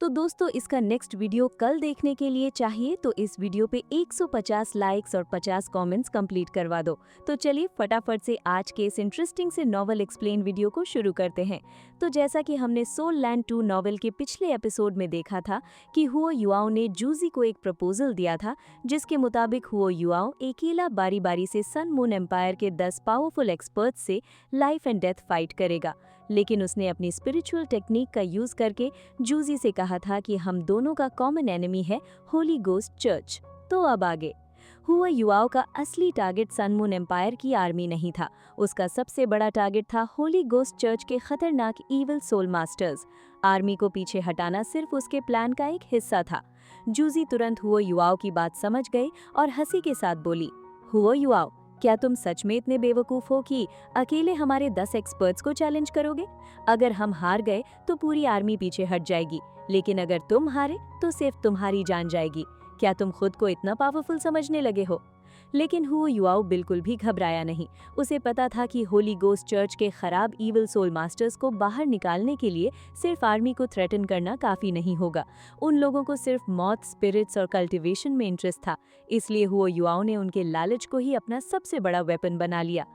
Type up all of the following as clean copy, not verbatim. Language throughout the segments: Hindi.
तो दोस्तों इसका नेक्स्ट वीडियो कल देखने के लिए चाहिए तो इस वीडियो पे 150 लाइक्स और 50 कमेंट्स कंप्लीट करवा दो। तो चलिए फटाफट से आज के इस इंटरेस्टिंग से नॉवल एक्सप्लेन वीडियो को शुरू करते हैं। तो जैसा कि हमने सोल लैंड 2 नॉवल के पिछले एपिसोड में देखा था कि हुओ युआओ ने जूजी को एक प्रपोजल दिया था, जिसके मुताबिक हुओ युआओ अकेला बारी बारी से सन मून एम्पायर के 10 पावरफुल एक्सपर्ट्स से लाइफ एंड डेथ फाइट करेगा। लेकिन उसने अपनी स्पिरिचुअल टेक्निक का यूज करके जूजी से कहा था कि हम दोनों का कॉमन एनिमी है होली गोस्ट चर्च। तो अब आगे हुआ युआओ का असली टारगेट सन मून एम्पायर की आर्मी नहीं था। उसका सबसे बड़ा टारगेट था होली गोस्ट चर्च के खतरनाक इविल सोल मास्टर्स। आर्मी को पीछे हटाना सिर्फ उसके प्लान का एक हिस्सा था। जूजी तुरंत हुआ युआओ की बात समझ गई और हंसी के साथ बोली, हुआ युआओ, क्या तुम सच में इतने बेवकूफ हो कि अकेले हमारे 10 एक्सपर्ट्स को चैलेंज करोगे? अगर हम हार गए तो पूरी आर्मी पीछे हट जाएगी, लेकिन अगर तुम हारे तो सिर्फ तुम्हारी जान जाएगी। क्या तुम खुद को इतना पावरफुल समझने लगे हो? लेकिन हुआ युआओ बिल्कुल भी घबराया नहीं। उसे पता था कि होली गोस्ट चर्च के खराब इविल सोल मास्टर्स को बाहर निकालने के लिए सिर्फ आर्मी को थ्रेटन करना काफी नहीं होगा। उन लोगों को सिर्फ मौत, स्पिरिट्स और कल्टीवेशन में इंटरेस्ट था। इसलिए हुआ युआओ ने उनके लालच को ही अपना सबसे बड़ा वेपन बना लिया।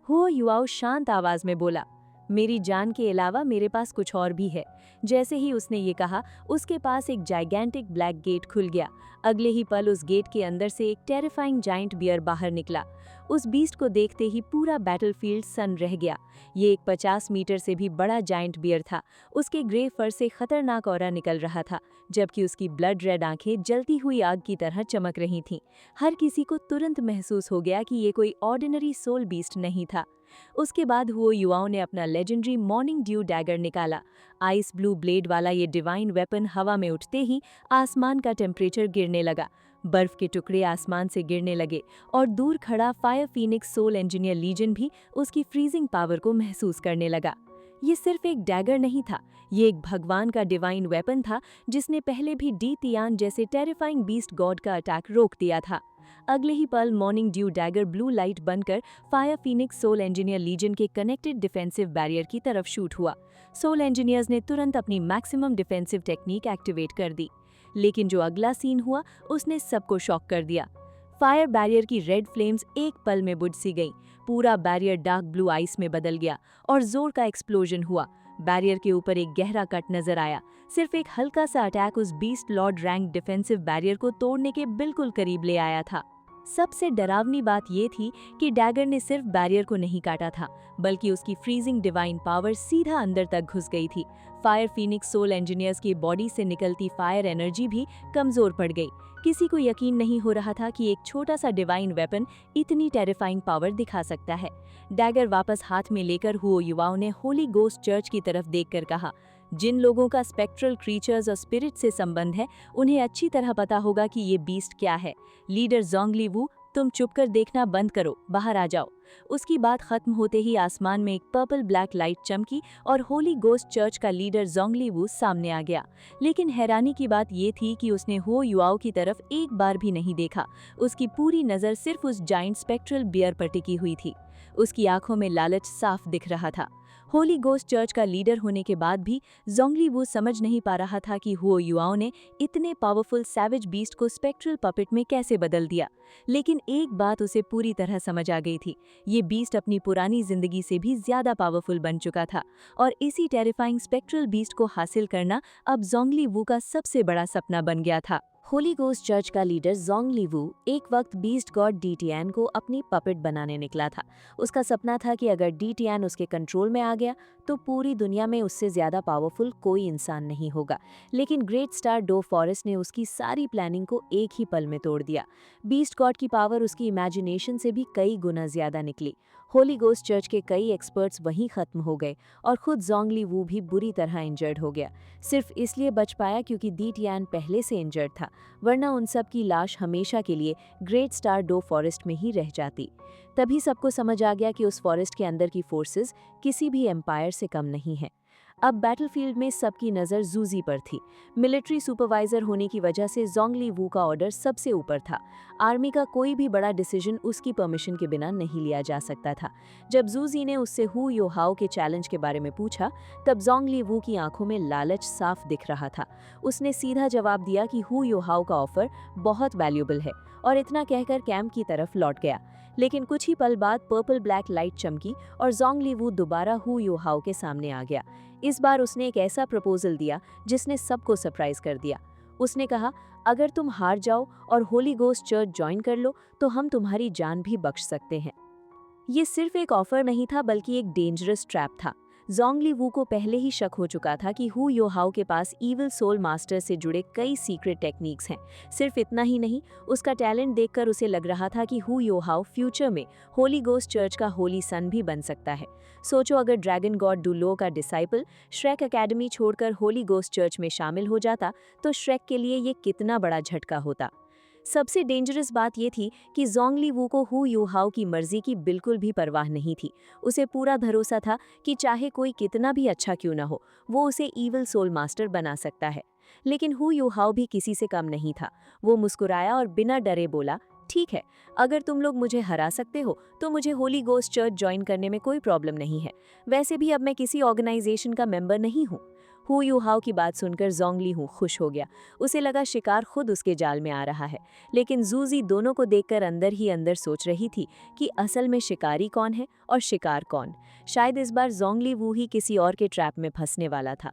हुआ युआओ शांत आवाज में बोला, मेरी जान के अलावा मेरे पास कुछ और भी है। जैसे ही उसने ये कहा, उसके पास एक जाइगेंटिक ब्लैक गेट खुल गया। अगले ही पल उस गेट के अंदर से एक टेरिफाइंग जाइंट बियर बाहर निकला। उस बीस्ट को देखते ही पूरा बैटलफील्ड सन रह गया। ये एक 50 मीटर से भी बड़ा जाइंट बियर था। उसके ग्रे फर से खतरनाक ऑरा निकल रहा था, जबकि उसकी ब्लड रेड आंखें जलती हुई आग की तरह चमक रही थीं। हर किसी को तुरंत महसूस हो गया कि ये कोई ऑर्डिनरी सोल बीस्ट नहीं था। उसके बाद हुआ युआओ ने अपना लेजेंडरी मॉर्निंग ड्यू डैगर निकाला। आइस ब्लू ब्लेड वाला ये डिवाइन वेपन हवा में उठते ही आसमान का टेम्परेचर गिरने लगा। बर्फ के टुकड़े आसमान से गिरने लगे और दूर खड़ा fire phoenix soul engineer legion भी उसकी फ्रीजिंग पावर को महसूस करने लगा। ये सिर्फ एक डैगर नहीं था, ये एक भगवान का डिवाइन वेपन था, जिसने पहले भी डी तियान जैसे टेरिफाइंग बीस्ट गॉड का अटैक रोक दिया था। अगले ही पल morning dew dagger blue light बनकर fire phoenix soul engineer legion के कनेक्टेड डिफेंसिव बैरियर की तरफ शूट हुआ। सोल इंजीनियर्स ने तुरंत अपनी मैक्सिमम डिफेंसिव टेक्निक एक्टिवेट कर दी। लेकिन जो अगला सीन हुआ उसने सबको शॉक कर दिया। फायर बैरियर की रेड फ्लेम्स एक पल में बुझ सी गईं। पूरा बैरियर डार्क ब्लू आइस में बदल गया और जोर का एक्सप्लोजन हुआ। बैरियर के ऊपर एक गहरा कट नजर आया। सिर्फ एक हल्का सा अटैक उस beast Lord rank defensive barrier को तोड़ने के बिल्कुल करीब ले आया था। सबसे डरावनी बात ये थी कि डैगर ने सिर्फ बैरियर को नहीं काटा था, बल्कि उसकी फ्रीजिंग डिवाइन पावर सीधा अंदर तक घुस गई थी। फायर फीनिक्स सोल इंजीनियर्स की बॉडी से निकलती फायर एनर्जी भी कमजोर पड़ गई। किसी को यकीन नहीं हो रहा था कि एक छोटा सा डिवाइन वेपन इतनी टेरिफाइंग पावर दिखा सकता है। डैगर वापस हाथ में लेकर हुओ युआओ ने होली गोस्ट चर्च की तरफ देखकर कहा, जिन लोगों का स्पेक्ट्रल क्रीचर्स और स्पिरिट से संबंध है, उन्हें अच्छी तरह पता होगा कि ये बीस्ट क्या है। लीडर जोंगली वू, तुम चुप कर देखना बंद करो, बाहर आ जाओ। उसकी बात खत्म होते ही आसमान में एक पर्पल ब्लैक लाइट चमकी और होली गोस्ट चर्च का लीडर जोंगली वू सामने आ गया। लेकिन हैरानी की बात ये थी कि उसने हुओ युआओ की तरफ एक बार भी नहीं देखा। उसकी पूरी नज़र सिर्फ उस जाइंट स्पेक्ट्रल बियर पर टिकी हुई थी। उसकी आंखों में लालच साफ दिख रहा था। होली गोस्ट चर्च का लीडर होने के बाद भी जोंगली वू समझ नहीं पा रहा था कि हुओ युआओ ने इतने पावरफुल सैवेज बीस्ट को स्पेक्ट्रल पपेट में कैसे बदल दिया। लेकिन एक बात उसे पूरी तरह समझ आ गई थी, ये बीस्ट अपनी पुरानी जिंदगी से भी ज्यादा पावरफुल बन चुका था और इसी टेरिफाइंग स्पेक्ट्रल बीस्ट को हासिल करना अब जोंगली वू का सबसे बड़ा सपना बन गया था। होली गोस्ट चर्च का लीडर जोंगली वू एक वक्त बीस्ट गॉड डीटियान को अपनी पपेट बनाने निकला था। उसका सपना था कि अगर डीटियान उसके कंट्रोल में आ गया तो पूरी दुनिया में उससे ज्यादा पावरफुल कोई इंसान नहीं होगा। लेकिन ग्रेट स्टार डो फॉरेस्ट ने उसकी सारी प्लानिंग को एक ही पल में तोड़ दिया। बीस्ट गॉड की पावर उसकी इमेजिनेशन से भी कई गुना ज्यादा निकली। होली गोस्ट चर्च के कई एक्सपर्ट्स वहीं खत्म हो गए और खुद जोंगली वू भी बुरी तरह इंजर्ड हो गया। सिर्फ इसलिए बच पाया क्योंकि डीटियान पहले से इंजर्ड था, वरना उन सब की लाश हमेशा के लिए ग्रेट स्टार डो फॉरेस्ट में ही रह जाती। तभी सबको समझ आ गया कि उस फॉरेस्ट के अंदर की फोर्सेस किसी भी एम्पायर से कम नहीं है। अब बैटलफील्ड में सबकी नज़र जूजी पर थी। मिलिट्री सुपरवाइजर होने की वजह से जोंगली वू का ऑर्डर सबसे ऊपर था। आर्मी का कोई भी बड़ा डिसीजन उसकी परमिशन के बिना नहीं लिया जा सकता था। जब जूजी ने उससे हु योहाओ के चैलेंज के बारे में पूछा, तब जोंगली वू की आंखों में लालच साफ दिख रहा था। उसने सीधा जवाब दिया कि हु योहाओ का ऑफर बहुत वैल्यूएबल है और इतना कहकर कैंप की तरफ लौट गया। लेकिन कुछ ही पल बाद पर्पल ब्लैक लाइट चमकी और जोंगली वू दोबारा हु योहाओ के सामने आ गया। इस बार उसने एक ऐसा प्रपोजल दिया जिसने सबको सरप्राइज कर दिया। उसने कहा, अगर तुम हार जाओ और होली गोस्ट चर्च ज्वाइन कर लो तो हम तुम्हारी जान भी बख्श सकते हैं। ये सिर्फ एक ऑफर नहीं था बल्कि एक डेंजरस ट्रैप था। जोंगली वू को पहले ही शक हो चुका था कि हु योहाओ के पास इविल सोल मास्टर से जुड़े कई सीक्रेट टेक्निक्स हैं। सिर्फ इतना ही नहीं, उसका टैलेंट देखकर उसे लग रहा था कि हु योहाओ फ्यूचर में होली गोस्ट चर्च का होली सन भी बन सकता है। सोचो, अगर ड्रैगन गॉड डुलो का डिसाइपल श्रेक एकेडमी छोड़कर होली गोस्ट चर्च में शामिल हो जाता तो श्रेक के लिए ये कितना बड़ा झटका होता। सबसे डेंजरस बात ये थी कि जोंगली वू को हु युहाओ की मर्जी की बिल्कुल भी परवाह नहीं थी। उसे पूरा भरोसा था कि चाहे कोई कितना भी अच्छा क्यों ना हो, वो उसे इविल सोल मास्टर बना सकता है। लेकिन हु युहाओ भी किसी से कम नहीं था। वो मुस्कुराया और बिना डरे बोला, ठीक है, अगर तुम लोग मुझे हरा सकते हो तो मुझे होली गोस्ट चर्च ज्वाइन करने में कोई प्रॉब्लम नहीं है। वैसे भी अब मैं किसी ऑर्गेनाइजेशन का मेंबर नहीं हूँ। हु युहाओ की बात सुनकर जोंगली हु खुश हो गया। उसे लगा शिकार खुद उसके जाल में आ रहा है। लेकिन जूजी दोनों को देखकर अंदर ही अंदर सोच रही थी कि असल में शिकारी कौन है और शिकार कौन। शायद इस बार जोंगली वू ही किसी और के ट्रैप में फंसने वाला था।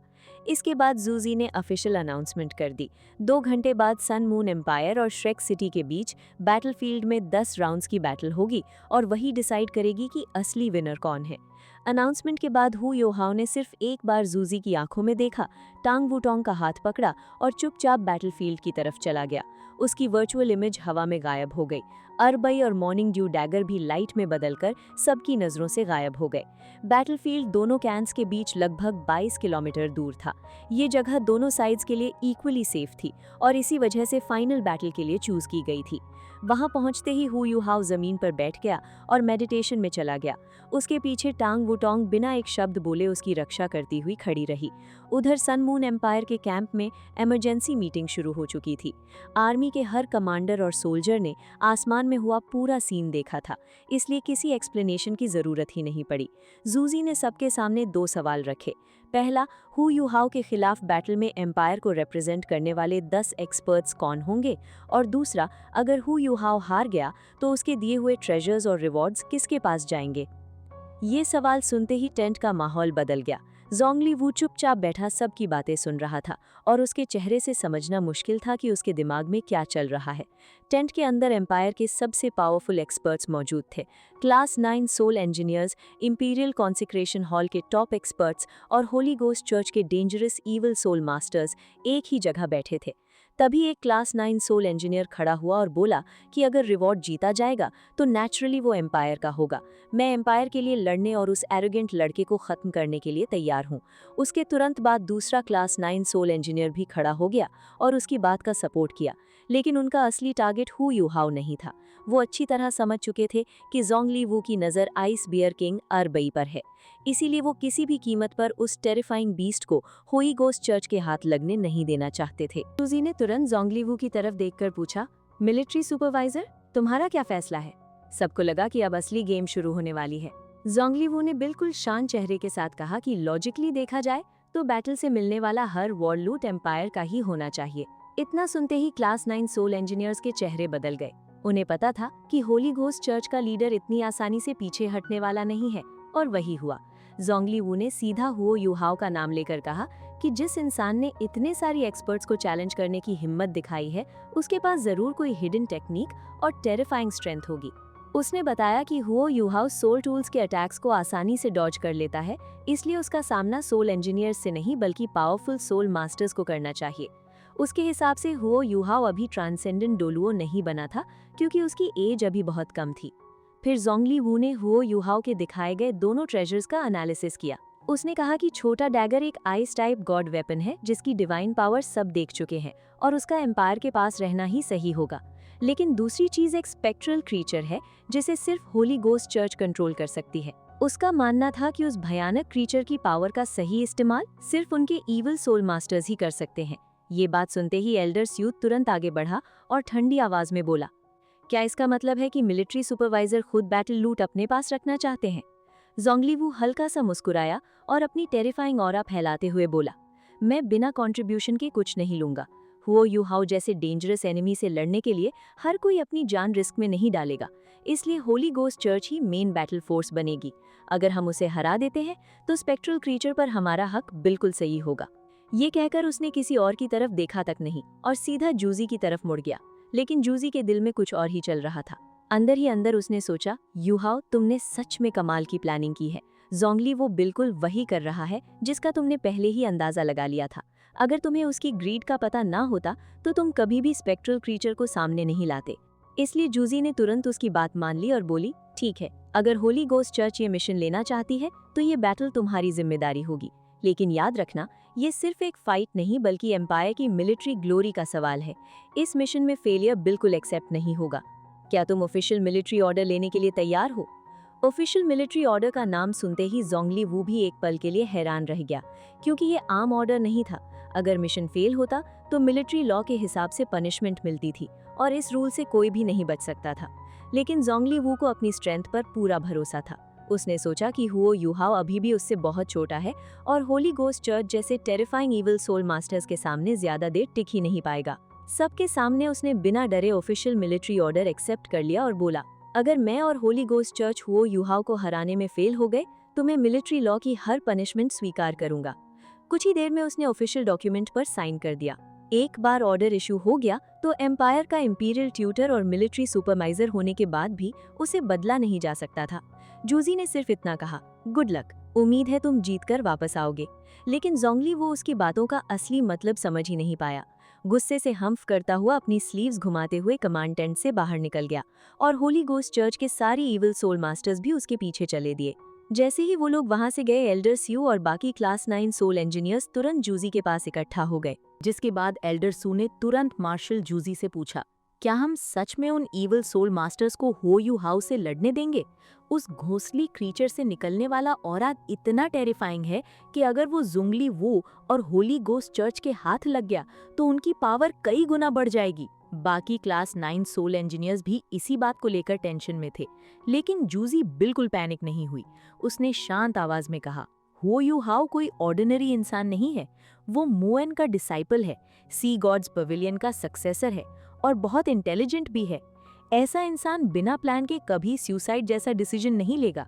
इसके बाद जूजी ने ऑफिशियल अनाउंसमेंट कर दी। 2 घंटे बाद सन मून एम्पायर और श्रेक सिटी के बीच बैटलफील्ड में 10 राउंड्स की बैटल होगी और वही डिसाइड करेगी कि असली विनर कौन है। अनाउंसमेंट के बाद हु योहाओ ने सिर्फ एक बार जूजी की आंखों में देखा, टांग वुटोंग का हाथ पकड़ा और चुपचाप बैटलफील्ड की तरफ चला गया। उसकी वर्चुअल इमेज हवा में गायब हो गई। अरबई और मॉर्निंग ड्यू डैगर भी लाइट में बदलकर सबकी नजरों से गायब हो गए। बैटलफील्ड दोनों कैंप्स के बीच लगभग 22 किलोमीटर दूर था। ये जगह दोनों साइड्स के लिए इक्वली सेफ थी और इसी वजह से फाइनल बैटल के लिए चूज की गई थी। वहां पहुंचते ही हु युहाओ जमीन पर बैठ गया और मेडिटेशन में चला गया। उसके पीछे टांग वुटोंग बिना एक शब्द बोले उसकी रक्षा करती हुई खड़ी रही। उधर सन मून एम्पायर के कैंप में इमरजेंसी मीटिंग शुरू हो चुकी थी। आर्मी के हर कमांडर और सोल्जर ने आसमान में हुआ पूरा सीन देखा था, इसलिए किसी एक्सप्लेनेशन की जरूरत ही नहीं पड़ी। जूजी ने सबके सामने 2 सवाल रखे। पहला, हु युहाओ के खिलाफ बैटल में एम्पायर को रिप्रेजेंट करने वाले 10 एक्सपर्ट्स कौन होंगे, और दूसरा, अगर हु युहाओ हार गया तो उसके दिए हुए ट्रेजर्स और रिवॉर्ड्स किसके पास जाएंगे। ये सवाल सुनते ही टेंट का माहौल बदल गया। जोंगली वू चुपचाप बैठा सबकी बातें सुन रहा था और उसके चेहरे से समझना मुश्किल था कि उसके दिमाग में क्या चल रहा है। टेंट के अंदर एम्पायर के सबसे पावरफुल एक्सपर्ट्स मौजूद थे। Class 9 soul engineers, imperial consecration hall के टॉप एक्सपर्ट्स और होली गोस्ट चर्च के डेंजरस इविल सोल मास्टर्स एक ही जगह बैठे थे। तभी एक क्लास 9 सोल इंजीनियर खड़ा हुआ और बोला कि अगर रिवॉर्ड जीता जाएगा तो नेचुरली वो एम्पायर का होगा। मैं एम्पायर के लिए लड़ने और उस एरोगेंट लड़के को खत्म करने के लिए तैयार हूँ। उसके तुरंत बाद दूसरा क्लास 9 सोल इंजीनियर भी खड़ा हो गया और उसकी बात का सपोर्ट किया। लेकिन उनका असली टारगेट हु युहाओ नहीं था। वो अच्छी तरह समझ चुके थे कि जोंगली वू की नज़र आइस बियर किंग अरबई पर है, इसीलिए वो किसी भी कीमत पर उस टेरिफाइंग बीस्ट को होली गोस्ट चर्च के हाथ लगने नहीं देना चाहते थे। सूजी ने तुरंत जोंगली वू की तरफ देखकर पूछा, मिलिट्री सुपरवाइजर, तुम्हारा क्या फैसला है। सबको लगा कि अब असली गेम शुरू होने वाली है। जोंगली वू ने बिल्कुल शांत चेहरे के साथ कहा कि लॉजिकली देखा जाए तो बैटल से मिलने वाला हर वॉर लूट एम्पायर का ही होना चाहिए। इतना सुनते ही क्लास 9 सोल इंजीनियर्स के चेहरे बदल गए। उन्हें पता था कि होली घोस्ट चर्च का लीडर इतनी आसानी से पीछे हटने वाला नहीं है, और वही हुआ। जोंगली वू ने सीधा हु युहाओ का नाम लेकर कहा कि जिस इंसान ने इतने सारी एक्सपर्ट्स को चैलेंज करने की हिम्मत दिखाई है, उसके पास जरूर कोई हिडन टेक्निक और टेरिफाइंग स्ट्रेंथ होगी। उसने बताया कि हु युहाओ सोल टूल्स के अटैक्स को आसानी से डॉज कर लेता है, इसलिए उसका सामना सोल इंजीनियर्स से नहीं बल्कि पावरफुल सोल मास्टर्स को करना चाहिए। उसके हिसाब से हु युहाओ अभी ट्रांसेंडेंट डोलुओ नहीं बना था क्योंकि उसकी एज अभी बहुत कम थी। फिर जोंगली वू ने हु युहाओ के दिखाए गए दोनों ट्रेजर्स का एनालिसिस किया। उसने कहा कि छोटा डैगर एक आइस टाइप गॉड वेपन है जिसकी डिवाइन पावर सब देख चुके हैं और उसका एम्पायर के पास रहना ही सही होगा। लेकिन दूसरी चीज एक स्पेक्ट्रल क्रीचर है जिसे सिर्फ होली गोस्ट चर्च कंट्रोल कर सकती है। उसका मानना था कि उस भयानक क्रीचर की पावर का सही इस्तेमाल सिर्फ उनके इविल सोल मास्टर्स ही कर सकते हैं। ये बात सुनते ही एल्डर स्यूट तुरंत आगे बढ़ा और ठंडी आवाज में बोला, क्या इसका मतलब है कि मिलिट्री सुपरवाइजर खुद बैटल लूट अपने पास रखना चाहते हैं? जोंगलीवू हल्का सा मुस्कुराया और अपनी टेरिफाइंग ऑरा फैलाते हुए बोला, मैं बिना कंट्रीब्यूशन के कुछ नहीं लूंगा। हुओ यूहाओ जैसे डेंजरस एनिमी से लड़ने के लिए हर कोई अपनी जान रिस्क में नहीं डालेगा, इसलिए होली गोस्ट चर्च ही मेन बैटल फोर्स बनेगी। अगर हम उसे हरा देते हैं तो स्पेक्ट्रल क्रीचर पर हमारा हक बिल्कुल सही होगा। ये कहकर उसने किसी और की तरफ देखा तक नहीं और सीधा जूजी की तरफ मुड़ गया। लेकिन जूजी के दिल में कुछ और ही चल रहा था। अंदर ही अंदर उसने सोचा, यूहाओ तुमने सच में कमाल की प्लानिंग की है। जोंगली वो बिल्कुल वही कर रहा है जिसका तुमने पहले ही अंदाजा लगा लिया था। अगर तुम्हें उसकी ग्रीड का पता ना होता तो तुम कभी भी स्पेक्ट्रल क्रीचर को सामने नहीं लाते। इसलिए जूजी ने तुरंत उसकी बात मान ली और बोली, ठीक है, अगर होली गोस्ट चर्च ये मिशन लेना चाहती है तो ये बैटल तुम्हारी जिम्मेदारी होगी। लेकिन याद रखना, ये सिर्फ एक फाइट नहीं बल्कि एम्पायर की मिलिट्री ग्लोरी का सवाल है। इस मिशन में फेलियर बिल्कुल एक्सेप्ट नहीं होगा। क्या तुम ऑफिशियल मिलिट्री ऑर्डर लेने के लिए तैयार हो? ऑफिशियल मिलिट्री ऑर्डर का नाम सुनते ही जोंगली वू भी एक पल के लिए हैरान रह गया, क्योंकि ये आम ऑर्डर नहीं था। अगर मिशन फेल होता तो मिलिट्री लॉ के हिसाब से पनिशमेंट मिलती थी और इस रूल से कोई भी नहीं बच सकता था। लेकिन जोंगली वू को अपनी स्ट्रेंथ पर पूरा भरोसा था। उसने सोचा कि हुओ यूहाओ अभी भी उससे बहुत छोटा है और होली गोस्ट चर्च जैसे टेरिफाइंग इविल सोल मास्टर्स के सामने ज्यादा देर टिक ही नहीं पाएगा। सबके सामने उसने बिना डरे ऑफिशियल मिलिट्री ऑर्डर एक्सेप्ट कर लिया और बोला, अगर मैं और होली गोस्ट चर्च हुओ यूहाओ को हराने में फेल हो गए तो मैं मिलिट्री लॉ की हर पनिशमेंट स्वीकार करूंगा। कुछ ही देर में उसने ऑफिशियल डॉक्यूमेंट पर साइन कर दिया। एक बार ऑर्डर इशू हो गया तो एम्पायर का इंपीरियल ट्यूटर और मिलिट्री सुपरवाइजर होने के बाद भी उसे बदला नहीं जा सकता था। जूजी ने सिर्फ इतना कहा, गुड लक, उम्मीद है तुम जीतकर वापस आओगे। लेकिन जोंगली वो उसकी बातों का असली मतलब समझ ही नहीं पाया। गुस्से से हम्फ करता हुआ अपनी स्लीव्स घुमाते हुए कमांड टेंट से बाहर निकल गया और होली गोस्ट चर्च के सारी इविल सोल मास्टर्स भी उसके पीछे चले दिए। जैसे ही वो लोग वहां से गए, एल्डर स्यू और बाकी क्लास 9 सोल इंजीनियर्स तुरंत जूजी के पास इकट्ठा हो गए। जिसके बाद एल्डर सू ने तुरंत मार्शल जूजी से पूछा, क्या हम सच में उन इविल सोल मास्टर्स को हो यू हाउ से लड़ने देंगे? उस घोंसली क्रीचर से निकलने वाला ऑरा इतना टेरिफाइंग है कि अगर वो जोंगली वू और होली गोस्ट चर्च के हाथ लग गया तो उनकी पावर कई गुना बढ़ जाएगी। बाकी क्लास 9 सोल इंजीनियर्स भी इसी बात को लेकर टेंशन में थे, लेकिन जूजी बिल्कुल पैनिक नहीं हुई। उसने शांत आवाज में कहा, हो यू हाउ कोई ऑर्डिनरी इंसान नहीं है। वो मुएन का डिसाइपल है, सी गॉड्स पवेलियन का सक्सेसर है और बहुत इंटेलिजेंट भी है। ऐसा इंसान बिना प्लान के कभी सुसाइड जैसा डिसीजन नहीं लेगा।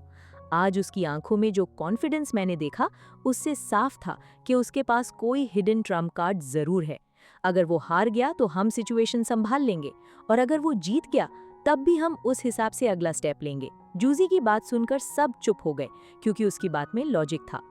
आज उसकी आंखों में जो कॉन्फिडेंस मैंने देखा, उससे साफ था कि उसके पास कोई हिडन ट्रम्प कार्ड जरूर है। अगर वो हार गया तो हम सिचुएशन संभाल लेंगे और अगर वो जीत गया तब भी हम उस हिसाब से अगला स्टेप लेंगे। जूजी की बात सुनकर सब चुप हो गए, क्योंकि उसकी बात में लॉजिक था।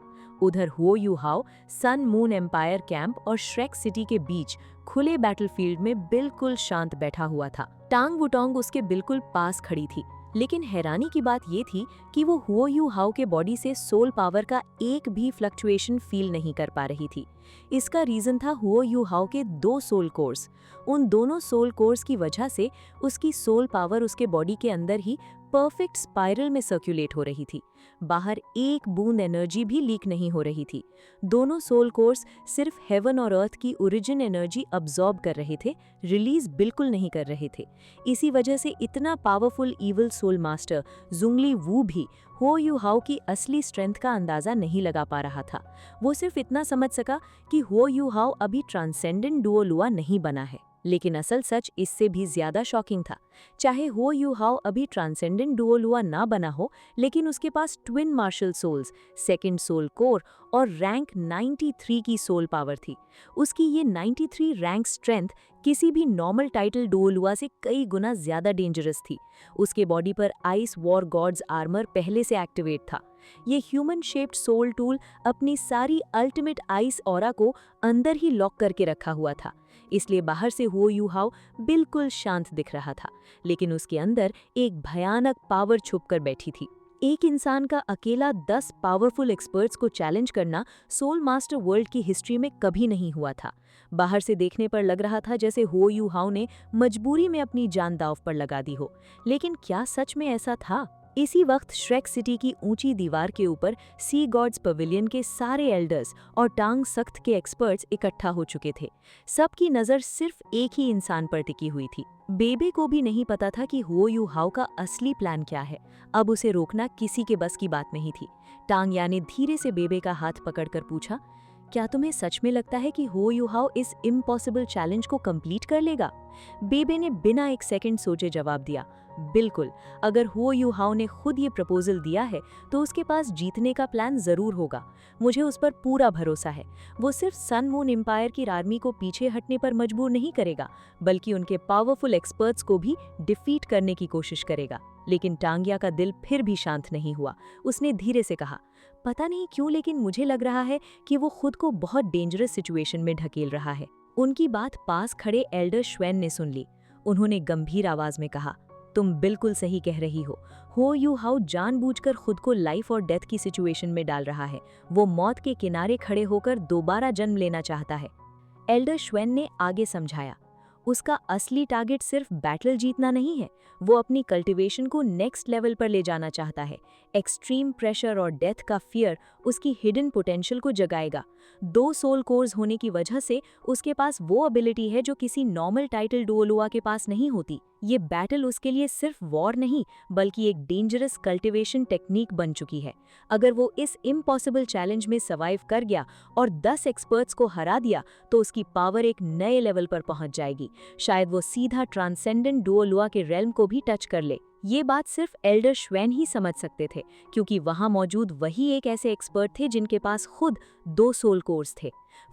उधर Huo you how sun moon empire camp और श्रेक सिटी के बीच खुले बैटलफील्ड में बिल्कुल शांत बैठा हुआ था। टांग वुटोंग उसके बिल्कुल पास खड़ी थी, लेकिन हैरानी की बात ये थी कि वो हुओ यू हाउ के बॉडी से सोल पावर का एक भी फ्लक्चुएशन फील नहीं कर पा रही थी। इसका रीजन था हुओ यू हाउ के 2 सोल कोर्स। उन दोनों सोल कोर्स की वजह से उसकी सोल पावर उसके बॉडी के अंदर ही परफेक्ट स्पाइरल में सर्कुलेट हो रही थी। बाहर एक बूंद एनर्जी भी लीक नहीं हो रही थी। दोनों सोल कोर्स सिर्फ हेवन और अर्थ की ओरिजिन एनर्जी अब्सॉर्ब कर रहे थे, रिलीज बिल्कुल नहीं कर रहे थे। इसी वजह से इतना पावरफुल इविल सोल मास्टर जोंगली वू भी हो यू हाउ की असली स्ट्रेंथ का अंदाजा नहीं लगा पा रहा था। वो सिर्फ इतना समझ सका कि हो यू हाउ अभी ट्रांसेंडेंट डुओ लुआ नहीं बना है। लेकिन असल सच इससे भी ज्यादा शॉकिंग था। चाहे हो यू हाउ अभी ट्रांसेंडेंट डुओ लुआ ना बना हो, लेकिन उसके पास twin martial souls, second soul core और रैंक 93 की सोल पावर थी। उसकी ये 93 रैंक स्ट्रेंथ किसी भी नॉर्मल टाइटल डुओ लुआ से कई गुना ज्यादा डेंजरस थी। उसके बॉडी पर आइस वॉर गॉड्स आर्मर पहले से एक्टिवेट था। ये ह्यूमन शेप्ड सोल टूल अपनी सारी अल्टीमेट आइस ऑरा को अंदर ही लॉक करके रखा हुआ था, इसलिए बाहर से हुओ यू हाउ बिल्कुल शांत दिख रहा था, लेकिन उसके अंदर एक भयानक पावर छुप कर बैठी थी। एक इंसान का अकेला 10 पावरफुल एक्सपर्ट्स को चैलेंज करना सोल मास्टर वर्ल्ड की हिस्ट्री में कभी नहीं हुआ था। बाहर से देखने पर लग रहा था जैसे हो यू हाउ ने मजबूरी में अपनी जान दांव पर लगा दी हो, लेकिन क्या सच में ऐसा था? इसी वक्त श्रेक सिटी की ऊंची दीवार के ऊपर सी गॉड्स पवेलियन के सारे एल्डर्स और टांग सख्त के एक्सपर्ट्स इकट्ठा हो चुके थे। सबकी नज़र सिर्फ एक ही इंसान पर टिकी हुई थी। बेबे को भी नहीं पता था कि हो यू हाउ का असली प्लान क्या है। अब उसे रोकना किसी के बस की बात नहीं थी। टांग या ने धीरे से बेबे का हाथ पकड़कर पूछा, क्या तुम्हें सच में लगता है कि हो यू हाउ इस इम्पॉसिबल चैलेंज को कंप्लीट कर लेगा? बेबे ने बिना एक सेकंड सोचे जवाब दिया, बिल्कुल। अगर हो यू हाउ ने खुद ये प्रपोजल दिया है तो उसके पास जीतने का प्लान जरूर होगा। मुझे उस पर पूरा भरोसा है। वो सिर्फ सन मून एम्पायर की आर्मी को पीछे हटने पर मजबूर नहीं करेगा, बल्कि उनके पावरफुल एक्सपर्ट्स को भी डिफीट करने की कोशिश करेगा। लेकिन टांगिया का दिल फिर भी शांत नहीं हुआ। उसने धीरे से कहा, पता नहीं क्यों लेकिन मुझे लग रहा है कि वो खुद को बहुत डेंजरस सिचुएशन में ढकेल रहा है। उनकी बात पास खड़े एल्डर श्वेन ने सुन ली। उन्होंने गंभीर आवाज में कहा, तुम बिल्कुल सही कह रही हो यू हाउ जानबूझकर खुद को लाइफ और डेथ की सिचुएशन में डाल रहा है। वो मौत के किनारे खड़े होकर दोबारा जन्म लेना चाहता है। एल्डर श्वेन ने आगे समझाया, उसका असली टारगेट सिर्फ बैटल जीतना नहीं है, वो अपनी कल्टीवेशन को नेक्स्ट लेवल पर ले जाना चाहता है। एक्सट्रीम प्रेशर और डेथ का फियर उसकी हिडन पोटेंशियल को जगाएगा। 2 सोल कोर्स होने की वजह से उसके पास वो एबिलिटी है जो किसी नॉर्मल टाइटल डुओलुआ के पास नहीं होती। ये बैटल उसके लिए सिर्फ वॉर नहीं, बल्कि एक डेंजरस कल्टीवेशन टेक्निक बन चुकी है। अगर वो इस इम्पॉसिबल चैलेंज में सर्वाइव कर गया और 10 एक्सपर्ट्स को हरा दिया तो उसकी पावर एक नए लेवल पर पहुंच जाएगी। शायद वो सीधा ट्रांसेंडेंट डुओलुआ के रेल्म को भी टच कर ले। ये बात सिर्फ एल्डर श्वेन ही समझ सकते थे, क्योंकि वहां मौजूद वही एक ऐसे एक्सपर्ट थे जिनके पास खुद 2 सोल कोर्स थे।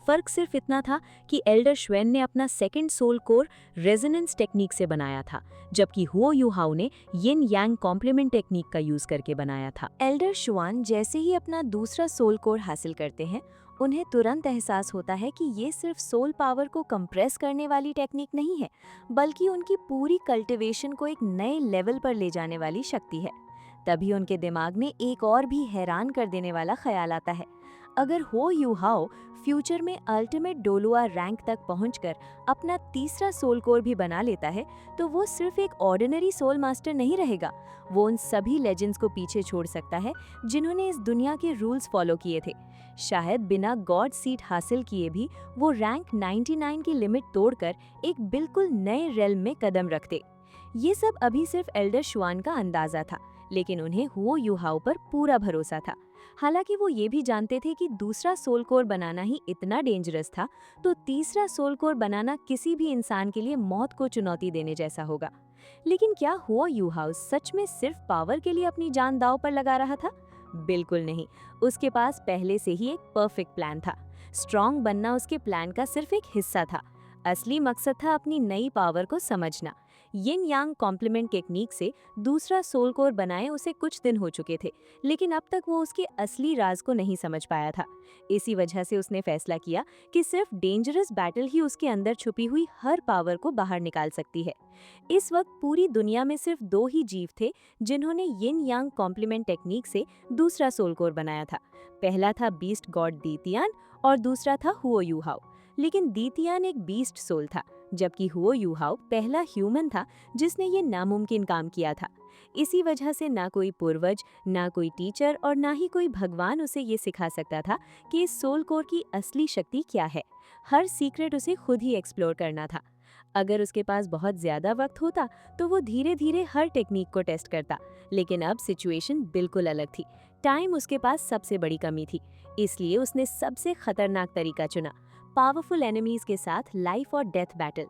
फर्क सिर्फ इतना था कि एल्डर श्वेन ने अपना second soul core resonance technique से बनाया था, जबकि हो यू हाउ ने यिन यांग कॉम्प्लीमेंट टेक्निक का यूज करके बनाया था। एल्डर शुआन जैसे ही अपना दूसरा सोल कोर हासिल करते हैं, उन्हें तुरंत एहसास होता है कि ये सिर्फ सोल पावर को कंप्रेस करने वाली टेक्निक नहीं है, बल्कि उनकी पूरी कल्टीवेशन को एक नए लेवल पर ले जाने वाली शक्ति है। तभी उनके दिमाग में एक और भी हैरान कर देने वाला ख्याल आता है। अगर हो यू हाउ फ्यूचर में अल्टीमेट डोलुआ रैंक तक पहुंचकर अपना तीसरा सोल कोर भी बना लेता है, तो वो सिर्फ एक ऑर्डिनरी सोल मास्टर नहीं रहेगा। वो उन सभी लेजेंड्स को पीछे छोड़ सकता है जिन्होंने इस दुनिया के रूल्स फॉलो किए थे। शायद बिना गॉड सीट हासिल किए भी वो रैंक 99 की लिमिट तोड़कर एक बिल्कुल नए रेल्म में कदम रखते। ये सब अभी सिर्फ एल्डर शुआन का अंदाजा था, लेकिन उन्हें हो यू हाउ पर पूरा भरोसा था। हालांकि वो ये भी जानते थे कि दूसरा सोल कोर बनाना ही इतना डेंजरस था, तो तीसरा सोल कोर बनाना किसी भी इंसान के लिए मौत को चुनौती देने जैसा होगा। लेकिन क्या हो यू हाउ सच में सिर्फ पावर के लिए अपनी जान दांव पर लगा रहा था? बिल्कुल नहीं। उसके पास पहले से ही एक परफेक्ट प्लान था। स्ट्रॉन्ग बनना उसके प्लान का सिर्फ एक हिस्सा था। असली मकसद था अपनी नई पावर को समझना। यिन यांग कॉम्प्लीमेंट टेक्निक से दूसरा सोल कोर बनाए उसे कुछ दिन हो चुके थे, लेकिन अब तक वो उसके असली राज को नहीं समझ पाया था। इसी वजह से उसने फैसला किया कि सिर्फ डेंजरस बैटल ही उसके अंदर छुपी हुई हर पावर को बाहर निकाल सकती है। इस वक्त पूरी दुनिया में सिर्फ 2 ही जीव थे जिन्होंने यिन यांग कॉम्प्लीमेंट टेक्निक से दूसरा सोल कोर बनाया था। पहला था बीस्ट गॉड दीतियान और दूसरा था हुओ यू हाउ। लेकिन दीतियान एक बीस्ट सोल था, जबकि हुओ यू हाउ पहला ह्यूमन था जिसने ये नामुमकिन काम किया था। इसी वजह से ना कोई पूर्वज, ना कोई टीचर और ना ही कोई भगवान उसे ये सिखा सकता था कि इस सोल कोर की असली शक्ति क्या है। हर सीक्रेट उसे खुद ही एक्सप्लोर करना था। अगर उसके पास बहुत ज्यादा वक्त होता तो वो धीरे धीरे हर टेक्निक को टेस्ट करता, लेकिन अब सिचुएशन बिल्कुल अलग थी। टाइम उसके पास सबसे बड़ी कमी थी, इसलिए उसने सबसे खतरनाक तरीका चुना, पावरफुल एनिमीज के साथ लाइफ और डेथ बैटल।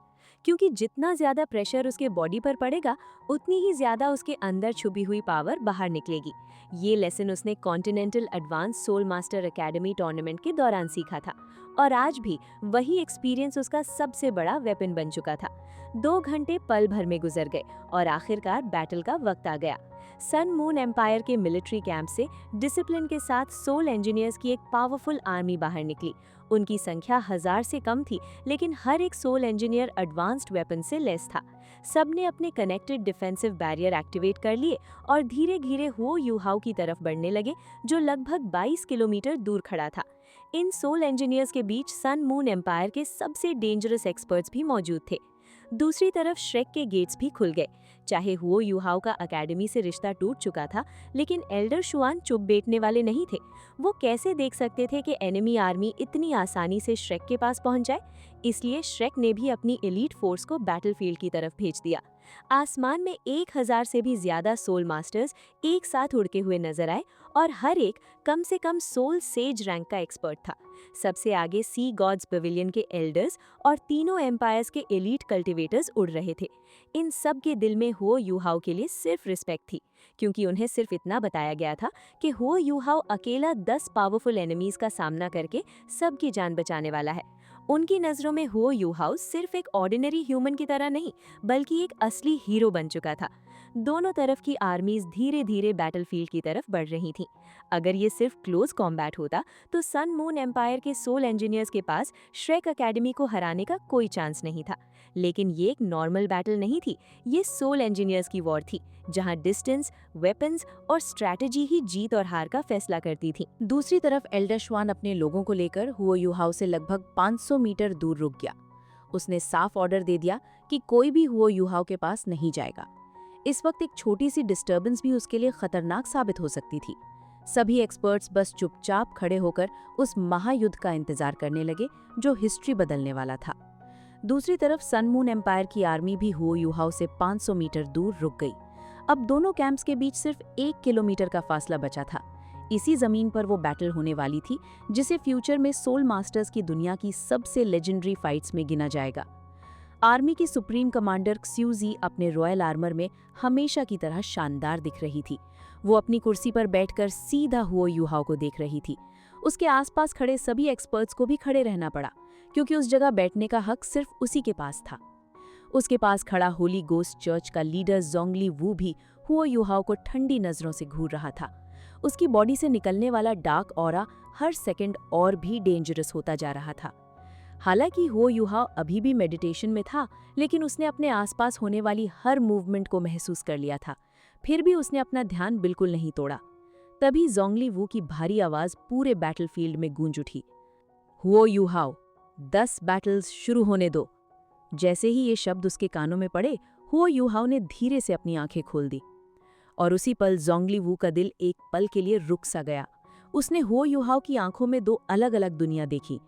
क्योंकि जितना ज्यादा प्रेशर उसके बॉडी पर पड़ेगा, उतनी ही ज्यादा उसके अंदर छुपी हुई पावर बाहर निकलेगी। ये लेसन उसने continental advance soul master academy tournament के दौरान सीखा था, और आज भी वही एक्सपीरियंस उसका सबसे बड़ा वेपन बन चुका था। 2 घंटे पल भर में गुजर गए और आखिरकार बैटल का वक्त आ गया। सन मून एम्पायर के मिलिट्री कैंप से डिसिप्लिन के साथ सोल इंजीनियर्स की एक पावरफुल आर्मी बाहर निकली। उनकी संख्या 1000 से कम थी, लेकिन हर एक सोल इंजीनियर एडवांस्ड वेपन से लेस था। सबने अपने कनेक्टेड डिफेंसिव बैरियर एक्टिवेट कर लिए और धीरे धीरे हो यू हाउ की तरफ बढ़ने लगे, जो लगभग 22 किलोमीटर दूर खड़ा था। इन सोल इंजीनियर्स के बीच सन मून एम्पायर के सबसे डेंजरस एक्सपर्ट्स भी मौजूद थे। दूसरी तरफ श्रेक के गेट्स भी खुल गए। चाहे हुओ युहाओ का अकेडमी से रिश्ता टूट चुका था, लेकिन एल्डर शुआन चुप बैठने वाले नहीं थे। वो कैसे देख सकते थे कि एनिमी आर्मी इतनी आसानी से श्रेक के पास पहुंच जाए। इसलिए श्रेक ने भी अपनी एलीट फोर्स को बैटलफील्ड की तरफ भेज दिया। आसमान में 1000 से भी ज्यादा सोल मास्टर्स एक साथ उड़ते हुए नजर आए और हर एक कम से कम सोल सेज रैंक का एक्सपर्ट था। सबसे आगे सी गॉड्स पवेलियन के एल्डर्स और तीनों एम्पायर्स के एलीट कल्टिवेटर्स उड़ रहे थे। इन सब के दिल में हुओ युहाओ के लिए सिर्फ रिस्पेक्ट थी, क्योंकि उन्हें सिर्फ इतना बताया गया था कि हुओ युहाओ अकेला 10 पावरफुल एनिमीज का सामना करके सबकी जान बचाने वाला है। उनकी नज़रों में हुओ युहाओ सिर्फ एक ऑर्डिनरी ह्यूमन की तरह नहीं, बल्कि एक असली हीरो बन चुका था। दोनों तरफ की आर्मीज धीरे धीरे बैटलफील्ड की तरफ बढ़ रही थीं। अगर ये सिर्फ क्लोज कॉम्बैट होता तो सन मून एम्पायर के सोल इंजीनियर्स के पास श्रेक एकेडमी को हराने का कोई चांस नहीं था। लेकिन ये एक नॉर्मल बैटल नहीं थी, ये सोल इंजीनियर्स की वॉर थी, जहां डिस्टेंस, वेपन्स और स्ट्रैटेजी ही जीत और हार का फैसला करती थी। दूसरी तरफ एल्डर शुआन अपने लोगों को लेकर हुओ युहाओ से लगभग 500 मीटर दूर रुक गया। उसने साफ ऑर्डर दे दिया कि कोई भी हुओ युहाओ के पास नहीं जाएगा। इस वक्त एक छोटी सी डिस्टर्बेंस भी उसके लिए खतरनाक साबित हो सकती थी। सभी एक्सपर्ट्स बस चुपचाप खड़े होकर उस महायुद्ध का इंतजार करने लगे जो हिस्ट्री बदलने वाला था। दूसरी तरफ सन मून एम्पायर की आर्मी भी हुओ युहाओ से 500 मीटर दूर रुक गई। अब दोनों कैंप्स के बीच सिर्फ 1 किलोमीटर का फासला बचा था। इसी जमीन पर वो बैटल होने वाली थी जिसे फ्यूचर में सोल मास्टर्स की दुनिया की सबसे लेजेंडरी फाइट्स में गिना जाएगा। आर्मी की सुप्रीम कमांडर क्स्यूजी अपने रॉयल आर्मर में हमेशा की तरह शानदार दिख रही थी। वो अपनी कुर्सी पर बैठकर सीधा हुओ युहाओ को देख रही थी। उसके आसपास खड़े सभी एक्सपर्ट्स को भी खड़े रहना पड़ा, क्योंकि उस जगह बैठने का हक सिर्फ उसी के पास था। उसके पास खड़ा होली गोस्ट चर्च का लीडर जोंगली वू भी हुओ युहाओ को ठंडी नजरों से घूर रहा था। उसकी बॉडी से निकलने वाला डार्क ऑरा हर सेकंड और भी डेंजरस होता जा रहा था। हालांकि हुओ युहाओ अभी भी मेडिटेशन में था, लेकिन उसने अपने आसपास होने वाली हर मूवमेंट को महसूस कर लिया था। फिर भी उसने अपना ध्यान बिल्कुल नहीं तोड़ा। तभी जोंगली वू की भारी आवाज पूरे बैटलफील्ड में गूंज उठी। हुओ युहाओ, 10 बैटल्स शुरू होने दो। जैसे ही ये शब्द उसके कानों में पड़े, हुओ युहाओ ने धीरे से अपनी आंखें खोल दी। और उसी पल जोंगली वू का दिल एक पल के लिए रुक सा गया। उसने हुओ युहाओ की आंखों में 2 अलग-अलग दुनिया देखी।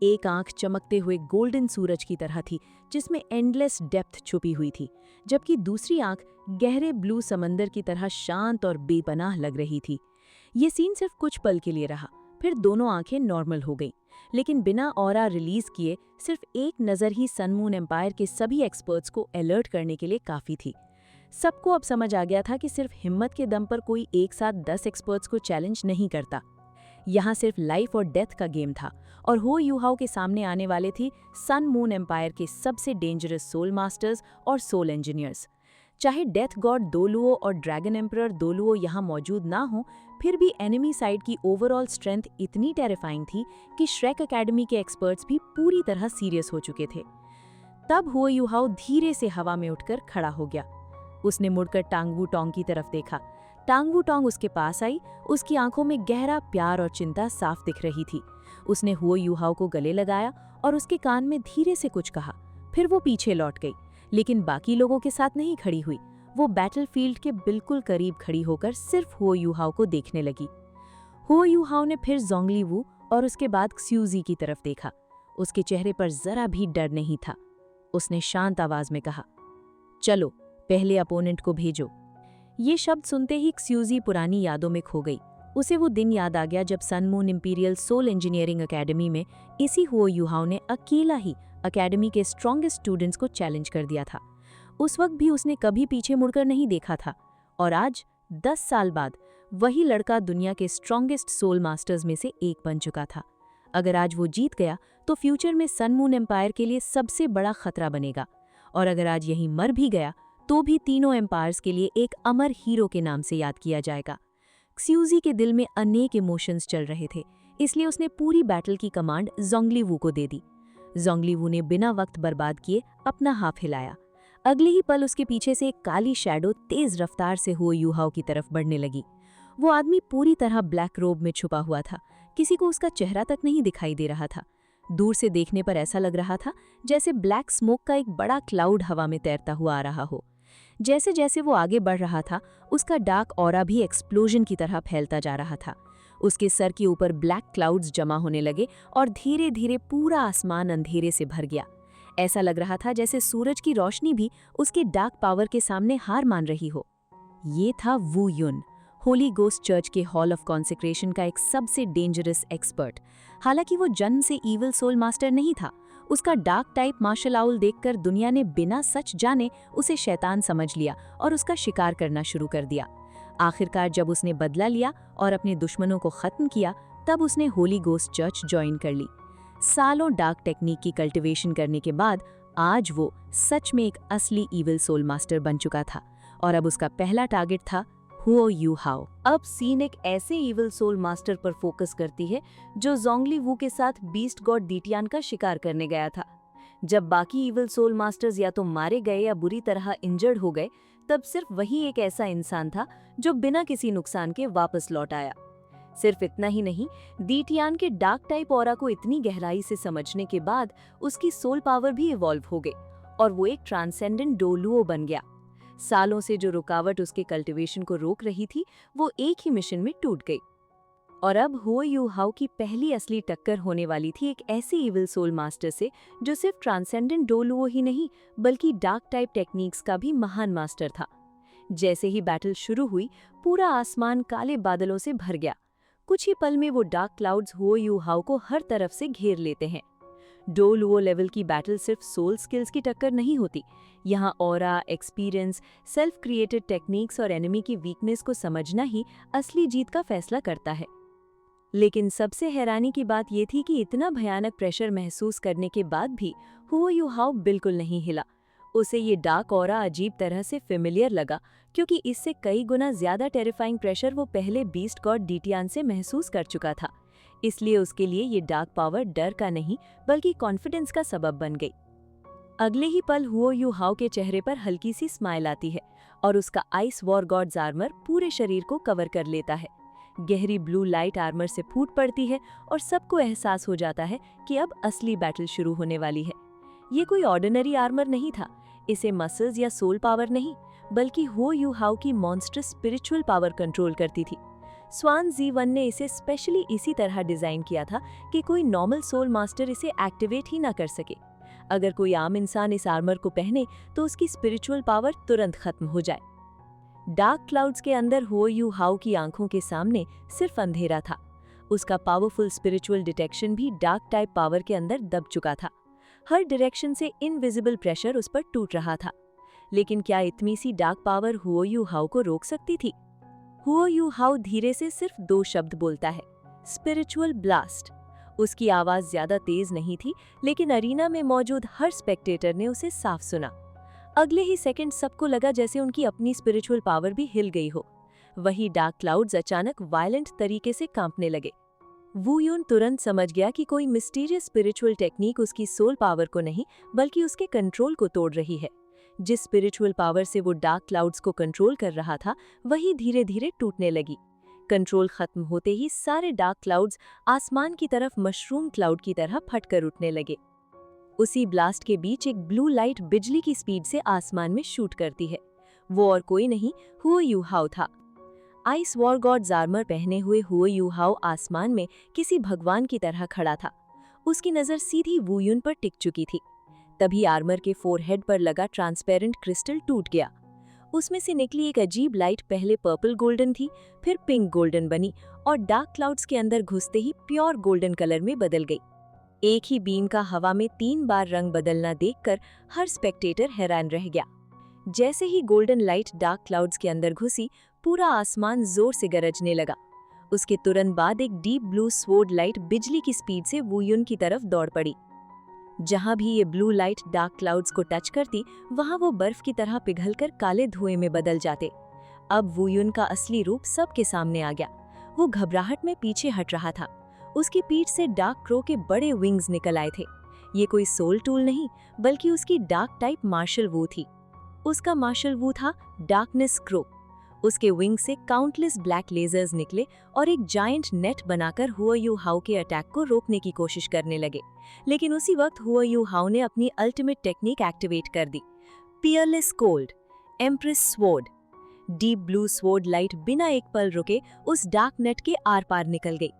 एक आंख चमकते हुए गोल्डन सूरज की तरह थी, जिसमें एंडलेस डेप्थ छुपी हुई थी, जबकि दूसरी आंख गहरे ब्लू समंदर की तरह शांत और बेपनाह लग रही थी। ये सीन सिर्फ कुछ पल के लिए रहा, फिर दोनों आंखें नॉर्मल हो गईं। लेकिन बिना ऑरा रिलीज किए सिर्फ एक नज़र ही सन मून एम्पायर के सभी एक्सपर्ट्स को अलर्ट करने के लिए काफ़ी थी। सबको अब समझ आ गया था कि सिर्फ हिम्मत के दम पर कोई एक साथ 10 एक्सपर्ट्स को चैलेंज नहीं करता। यहाँ सिर्फ लाइफ और डेथ का गेम था, और हुओ युहाओ के सामने आने वाले थी सन मून एम्पायर के सबसे डेंजरस सोल मास्टर्स और सोल इंजीनियर्स। चाहे डेथ गॉड दोलुओ और ड्रैगन एम्परर दोलुओ यहाँ मौजूद ना हो, फिर भी एनिमी साइड की ओवरऑल स्ट्रेंथ इतनी टेरिफाइंग थी कि श्रेक एकेडमी के एक्सपर्ट्स भी पूरी तरह सीरियस हो चुके थे। तब हुओ युहाओ धीरे से हवा में उठकर खड़ा हो गया। उसने मुड़कर टांग वू टोंग की तरफ देखा। टांग वू टोंग उसके पास आई। उसकी आंखों में गहरा प्यार और चिंता साफ दिख रही थी। उसने हुओ युहाओ को गले लगाया और उसके कान में धीरे से कुछ कहा। फिर वो पीछे लौट गई, लेकिन बाकी लोगों के साथ नहीं खड़ी हुई। वो बैटलफील्ड के बिल्कुल करीब खड़ी होकर सिर्फ हुओ युहाओ को देखने लगी। हुओ युहाओ ने फिर जोंगली वू और उसके बाद क्स्यूजी की तरफ देखा। उसके चेहरे पर जरा भी डर नहीं था। उसने शांत आवाज में कहा, चलो पहले अपोनेंट को भेजो। ये शब्द सुनते ही क्स्यूजी पुरानी यादों में खो गई। उसे वो दिन याद आ गया जब sun moon imperial soul engineering academy में इसी हुओ युहाओ ने अकेला ही एकेडमी के स्ट्रॉन्गेस्ट स्टूडेंट्स को चैलेंज कर दिया था। उस वक्त भी उसने कभी पीछे मुड़कर नहीं देखा था, और आज 10 साल बाद वही लड़का दुनिया के स्ट्रॉन्गेस्ट सोल मास्टर्स में से एक बन चुका था। अगर आज वो जीत गया तो फ्यूचर में सन मून एम्पायर के लिए सबसे बड़ा खतरा बनेगा, और अगर आज यहीं मर भी गया तो भी तीनों एम्पायर्स के लिए एक अमर हीरो के नाम से याद किया जाएगा। क्स्यूजी के दिल में अनेक इमोशंस चल रहे थे, इसलिए उसने पूरी बैटल की कमांड जोंगली वू को दे दी। जोंगली वू ने बिना वक्त बर्बाद किए अपना हाथ हिलाया। अगले ही पल उसके पीछे से एक काली शैडो तेज रफ्तार से हुओ युहाओ की तरफ बढ़ने लगी। वो आदमी पूरी तरह ब्लैक रोब में छुपा हुआ था, किसी को उसका चेहरा तक नहीं दिखाई दे रहा था। दूर से देखने पर ऐसा लग रहा था जैसे ब्लैक स्मोक का एक बड़ा क्लाउड हवा में तैरता हुआ आ रहा हो। जैसे जैसे वो आगे बढ़ रहा था, उसका डार्क ऑरा भी एक्सप्लोजन की तरह फैलता जा रहा था। उसके सर के ऊपर ब्लैक क्लाउड्स जमा होने लगे और धीरे धीरे पूरा आसमान अंधेरे से भर गया। ऐसा लग रहा था जैसे सूरज की रोशनी भी उसके डार्क पावर के सामने हार मान रही हो। ये था वू युन, होली गोस्ट चर्च के हॉल ऑफ कॉन्सेक्रेशन का एक सबसे डेंजरस एक्सपर्ट। हालांकि वो जन्म से ईविल सोल मास्टर नहीं था, उसका डार्क टाइप मार्शल आउल देखकर दुनिया ने बिना सच जाने उसे शैतान समझ लिया और उसका शिकार करना शुरू कर दिया। आखिरकार जब उसने बदला लिया और अपने दुश्मनों को खत्म किया, तब उसने होली गोस्ट चर्च ज्वाइन कर ली। सालों डार्क टेक्निक की कल्टीवेशन करने के बाद आज वो सच में एक असली ईविल सोल मास्टर बन चुका था और अब उसका पहला टारगेट था हुओ यू हाओ। अब सीन एक ऐसे ईविल सोल मास्टर पर फोकस करती है जो जोंगली वू के साथ बीस्ट गॉड डीटियान का शिकार करने गया था। जब बाकी ईविल सोल मास्टर्स या तो मारे गए या बुरी तरह इंजर्ड हो गए, तब सिर्फ वही एक ऐसा इंसान था जो बिना किसी नुकसान के वापस लौट आया। सिर्फ इतना ही नहीं, डीटियान के डार्क टाइप ऑरा को इतनी गहराई से समझने के बाद उसकी सोल पावर भी इवॉल्व हो गई और वो एक ट्रांसेंडेंट डोलुओ बन गया। सालों से जो रुकावट उसके कल्टीवेशन को रोक रही थी, वो एक ही मिशन में टूट गई। और अब हुओ यू हाओ की पहली असली टक्कर होने वाली थी एक ऐसे ईविल सोल मास्टर से जो सिर्फ ट्रांसेंडेंट डोलुओ ही नहीं बल्कि डार्क टाइप टेक्निक्स का भी महान मास्टर था। जैसे ही बैटल शुरू हुई, पूरा आसमान काले बादलों से भर गया। कुछ ही पल में वो डार्क क्लाउड्स हुओ यू हाओ को हर तरफ से घेर लेते हैं। डोलुओ लेवल की बैटल सिर्फ सोल स्किल्स की टक्कर नहीं होती। यहाँ aura, experience, self created techniques और एनिमी की वीकनेस को समझना ही असली जीत का फैसला करता है। लेकिन सबसे हैरानी की बात ये थी कि इतना भयानक प्रेशर महसूस करने के बाद भी हुओ यू हाओ बिल्कुल नहीं हिला। उसे ये डार्क ऑरा अजीब तरह से फेमिलियर लगा, क्योंकि इससे कई गुना ज्यादा टेरिफाइंग प्रेशर वो पहले बीस्ट गॉड डीटियान से महसूस कर चुका था। इसलिए उसके लिए ये डार्क पावर डर का नहीं बल्कि कॉन्फिडेंस का सबब बन गई। अगले ही पल हुओ यू हाओ के चेहरे पर हल्की सी स्माइल आती है और उसका आइस वॉर गॉड्स आर्मर पूरे शरीर को कवर कर लेता है। गहरी ब्लू लाइट आर्मर से फूट पड़ती है और सबको एहसास हो जाता है कि अब असली बैटल शुरू होने वाली है। ये कोई ऑर्डिनरी आर्मर नहीं था, इसे मसल्स या सोल पावर नहीं बल्कि हुओ यू हाओ की मॉन्स्टरस स्पिरिचुअल पावर कंट्रोल करती थी। स्वान जी1 ने इसे स्पेशली इसी तरह डिजाइन किया था कि कोई नॉर्मल सोल मास्टर इसे एक्टिवेट ही ना कर सके। अगर कोई आम इंसान इस आर्मर को पहने तो उसकी स्पिरिचुअल पावर तुरंत खत्म हो जाए। डार्क क्लाउड्स के अंदर हुओ यू हाओ की आंखों के सामने सिर्फ अंधेरा था। उसका पावरफुल स्पिरिचुअल डिटेक्शन भी डार्क टाइप पावर के अंदर दब चुका था। हर डायरेक्शन से इनविजिबल प्रेशर उस पर टूट रहा था। लेकिन क्या इतनी सी डार्क पावर हुओ यू हाओ को रोक सकती थी? हुओ यू हाओ धीरे से सिर्फ 2 शब्द बोलता है, स्पिरिचुअल ब्लास्ट। उसकी आवाज ज्यादा तेज नहीं थी, लेकिन अरीना में मौजूद हर स्पेक्टेटर ने उसे साफ सुना। अगले ही सेकंड सबको लगा जैसे उनकी अपनी स्पिरिचुअल पावर भी हिल गई हो। वही डार्क क्लाउड्स अचानक वायलेंट तरीके से कांपने लगे। वू युन तुरंत समझ गया कि कोई मिस्टीरियस स्पिरिचुअल टेक्निक उसकी सोल पावर को नहीं बल्कि उसके कंट्रोल को तोड़ रही है। जिस स्पिरिचुअल पावर से वो डार्क क्लाउड्स को कंट्रोल कर रहा था, वही धीरे धीरे टूटने लगी। कंट्रोल खत्म होते ही सारे डार्क क्लाउड्स आसमान की तरफ मशरूम क्लाउड की तरह फटकर उठने लगे। उसी ब्लास्ट के बीच एक ब्लू लाइट बिजली की स्पीड से आसमान में शूट करती है। वो और कोई नहीं, हुओ यू हाओ था। आइस वॉर गॉड्स आर्मर पहने हुए हुओ यू हाओ आसमान में किसी भगवान की तरह खड़ा था। उसकी नजर सीधी वू युन पर टिक चुकी थी। तभी आर्मर के फोरहेड पर लगा ट्रांसपेरेंट क्रिस्टल टूट गया। उसमें से निकली एक अजीब लाइट पहले पर्पल गोल्डन थी, फिर पिंक गोल्डन बनी और डार्क क्लाउड्स के अंदर घुसते ही प्योर गोल्डन कलर में बदल गई। एक ही बीम का हवा में 3 बार रंग बदलना देखकर हर स्पेक्टेटर हैरान रह गया। जैसे ही गोल्डन लाइट डार्क क्लाउड्स के अंदर घुसी, पूरा आसमान जोर से गरजने लगा। उसके तुरंत बाद एक डीप ब्लू स्वॉर्ड लाइट बिजली की स्पीड से वू युन की तरफ दौड़ पड़ी। जहां भी ये ब्लू लाइट डार्क क्लाउड्स को टच करती, वहां वो बर्फ की तरह पिघलकर काले धुएं में बदल जाते। अब वू युन का असली रूप सबके सामने आ गया। वो घबराहट में पीछे हट रहा था। उसकी पीठ से डार्क क्रो के बड़े विंग्स निकल आए थे। ये कोई सोल टूल नहीं बल्कि उसकी डार्क टाइप मार्शल वू थी। उसका मार्शल वू था डार्कनेस क्रो। उसके विंग से काउंटलेस ब्लैक लेजर्स निकले और एक जायंट नेट बनाकर हुआ यू हाउ के अटैक को रोकने की कोशिश करने लगे। लेकिन उसी वक्त हुआ यू हाउ ने अपनी अल्टीमेट टेक्निक एक्टिवेट कर दी, peerless cold, empress sword. Deep blue sword light बिना एक पल रुके उस डार्क नेट के आर पार निकल गई।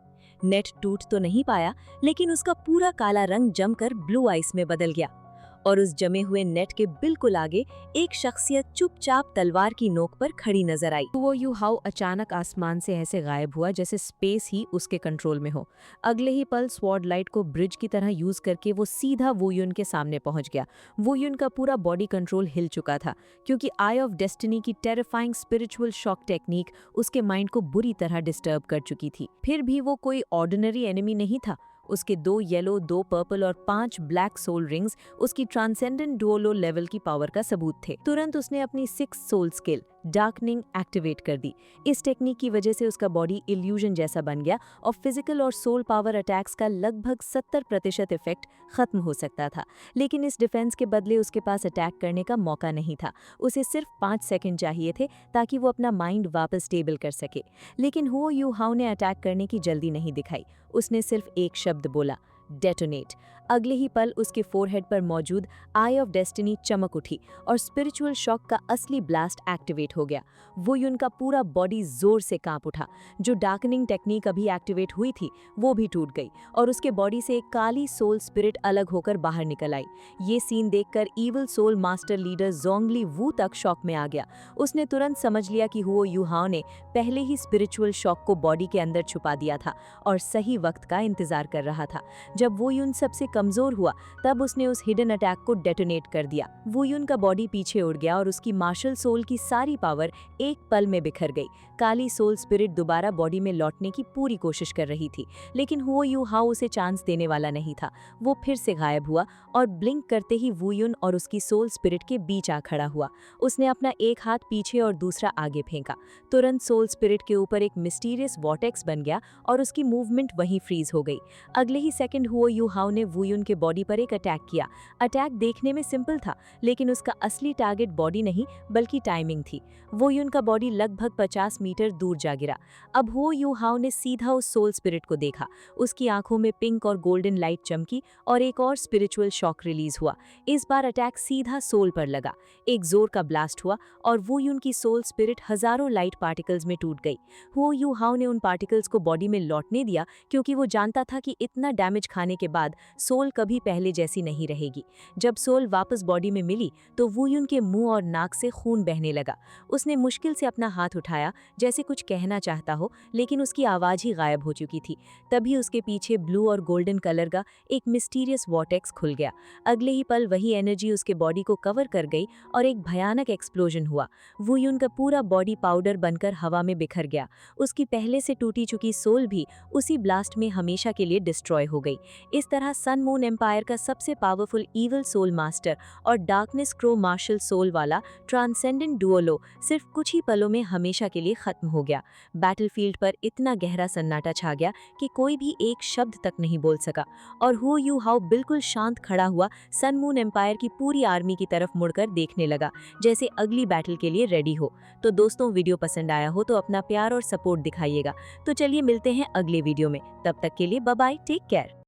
नेट टूट तो नहीं पाया, लेकिन उसका पूरा काला रंग जमकर ब्लू आइस में बदल गया और उस जमे हुए नेट के बिल्कुल आगे एक शख्सियत चुपचाप तलवार की नोक पर खड़ी नजर आई। वो यू हाउ अचानक आसमान से ऐसे गायब हुआ जैसे स्पेस ही उसके कंट्रोल में हो। अगले ही पल स्वॉर्ड लाइट को ब्रिज की तरह यूज करके वो सीधा वू युन के सामने पहुंच गया। वू युन का पूरा बॉडी कंट्रोल हिल चुका था, क्योंकि आई ऑफ डेस्टिनी की टेरिफाइंग स्पिरिचुअल शॉक टेक्निक उसके माइंड को बुरी तरह डिस्टर्ब कर चुकी थी। फिर भी वो कोई ऑर्डिनरी एनिमी नहीं था। उसके 2 येलो, 2 पर्पल और 5 ब्लैक सोल रिंग्स उसकी ट्रांसेंडेंट डुओलो लेवल की पावर का सबूत थे। तुरंत उसने अपनी 6 सोल स्किल डार्कनिंग एक्टिवेट कर दी। इस टेक्निक की वजह से उसका बॉडी इल्यूजन जैसा बन गया और फिजिकल और सोल पावर अटैक्स का लगभग 70% इफेक्ट खत्म हो सकता था। लेकिन इस डिफेंस के बदले उसके पास अटैक करने का मौका नहीं था। उसे सिर्फ 5 सेकंड चाहिए थे ताकि वो अपना माइंड वापस स्टेबल कर सके। लेकिन हुओ यू हाउ ने अटैक करने की जल्दी नहीं दिखाई। उसने सिर्फ एक शब्द बोला, डेटोनेट। अगले ही पल उसके फोरहेड पर मौजूद आई ऑफ डेस्टिनी चमक उठी और स्पिरिचुअल शॉक का असली ब्लास्ट एक्टिवेट हो गया। वो युन का पूरा बॉडी जोर से कांप उठा। जो डार्कनिंग टेक्निक अभी एक्टिवेट हुई थी वो भी टूट गई और उसके बॉडी से एक काली सोल स्पिरिट अलग होकर बाहर निकल आई। ये सीन देखकर इविल सोल मास्टर लीडर जोंगली वू तक शॉक में आ गया। उसने तुरंत समझ लिया कि हुओ यू हाउ ने पहले ही स्पिरिचुअल शॉक को बॉडी के अंदर छुपा दिया था और सही वक्त का इंतजार कर रहा था। जब वो युन सबसे कमजोर हुआ तब उसने उस हिडन अटैक को डेटोनेट कर दिया। वो युन का बॉडी पीछे उड़ गया और उसकी मार्शल सोल की सारी पावर एक पल में बिखर गई। काली सोल स्पिरिट दोबारा बॉडी में लौटने की पूरी कोशिश कर रही थी, लेकिन हुओ यू हाउ उसे चांस देने वाला नहीं था। वो फिर से गायब हुआ और ब्लिंक करते ही वू युन और उसकी सोल स्पिरिट के बीच आ खड़ा हुआ। उसने अपना एक हाथ पीछे और दूसरा आगे फेंका। तुरंत सोल स्पिरिट के ऊपर एक मिस्टीरियस वॉर्टेक्स बन गया और उसकी मूवमेंट वहीं फ्रीज हो गई। अगले ही सेकंड हुओ यू हाउ ने वू युन के बॉडी पर एक अटैक किया। अटैक देखने में सिंपल था, लेकिन उसका असली टारगेट बॉडी नहीं बल्कि टाइमिंग थी। वो युन का बॉडी लगभग 50 मीटर दूर जा गिरा। अब हो यू हाउ ने सीधा उस सोल स्पिरिट को देखा। उसकी आंखों में पिंक और गोल्डन लाइट चमकी और एक और स्पिरिचुअल शॉक रिलीज हुआ। इस बार अटैक सीधा सोल पर लगा। एक जोर का ब्लास्ट हुआ और वो युन की सोल स्पिरिट हजारों लाइट पार्टिकल्स में टूट गई। हो यू हाउ ने उन पार्टिकल्स को बॉडी में लौटने दिया, क्योंकि वो जानता था कि इतना डैमेज खाने के बाद सोल कभी पहले जैसी नहीं रहेगी। जब सोल वापस बॉडी में मिली तो वू युन के मुंह और नाक से खून बहने लगा। उसने मुश्किल से अपना हाथ उठाया, जैसे कुछ कहना चाहता हो, लेकिन उसकी आवाज ही गायब हो चुकी थी। तभी उसके पीछे ब्लू और गोल्डन कलर का एक मिस्टीरियस वॉर्टेक्स खुल गया। अगले ही पल वही एनर्जी उसके बॉडी को कवर कर गई और एक भयानक एक्सप्लोजन हुआ। वू युन का पूरा बॉडी पाउडर बनकर हवा में बिखर गया। उसकी पहले से टूटी चुकी सोल भी उसी ब्लास्ट में हमेशा के लिए डिस्ट्रॉय हो गई। इस तरह सन मून एम्पायर का सबसे पावरफुल ईवल सोल मास्टर और डार्कनेस क्रो मार्शल सोल वाला ट्रांसेंडेंट डुओलो सिर्फ कुछ ही पलों में हमेशा के लिए खत्म हो गया। बैटलफील्ड पर इतना गहरा सन्नाटा छा गया कि कोई भी एक शब्द तक नहीं बोल सका और हुओ यू हाउ बिल्कुल शांत खड़ा हुआ सन मून एम्पायर की पूरी आर्मी की तरफ मुड़कर देखने लगा, जैसे अगली बैटल के लिए रेडी हो। तो दोस्तों, वीडियो पसंद आया हो तो अपना प्यार और सपोर्ट दिखाइएगा। तो चलिए मिलते हैं अगले वीडियो में। तब तक के लिए बाय बाय, टेक केयर।